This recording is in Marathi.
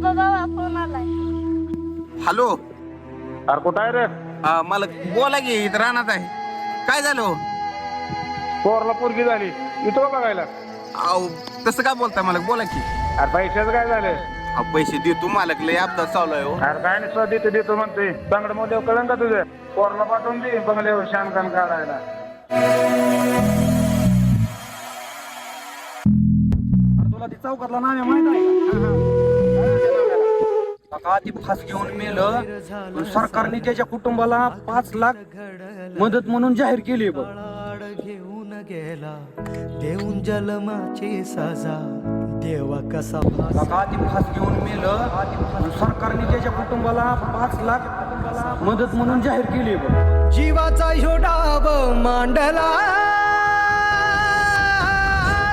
बाबा फोन आलाय. हॅलो. अरे कुठं आहे रे? मला बोला की इथं राहणार आहे. काय झालं हो? पोरला पोरगी झाली इथं बघायला. अहो तसं काय बोलताय मला बोला की. अरे पैशाचं काय झालं? अहो पैसे देतो मालक लय अपघात चालू आहे हो. अरे काय नाही देतो देतो म्हणतोय. चांगलं मध्ये कळलं का तुझं? पोरला पाठवून दे बंगल्यावर शानकान काढायला. तुला ती चौकातला नाव माहित आहे का? ती फास घेऊन मेलं. सरकारने त्याच्या कुटुंबाला 5 लाख मदत म्हणून जाहीर केली बघ. घेऊन गेला देऊन जन्माची सजा देवा कसा ती फास घेऊन मेलं. सरकारने त्याच्या कुटुंबाला 5 लाख मदत म्हणून जाहीर केली बघ. जीवाचा ह्यो डाव मांडला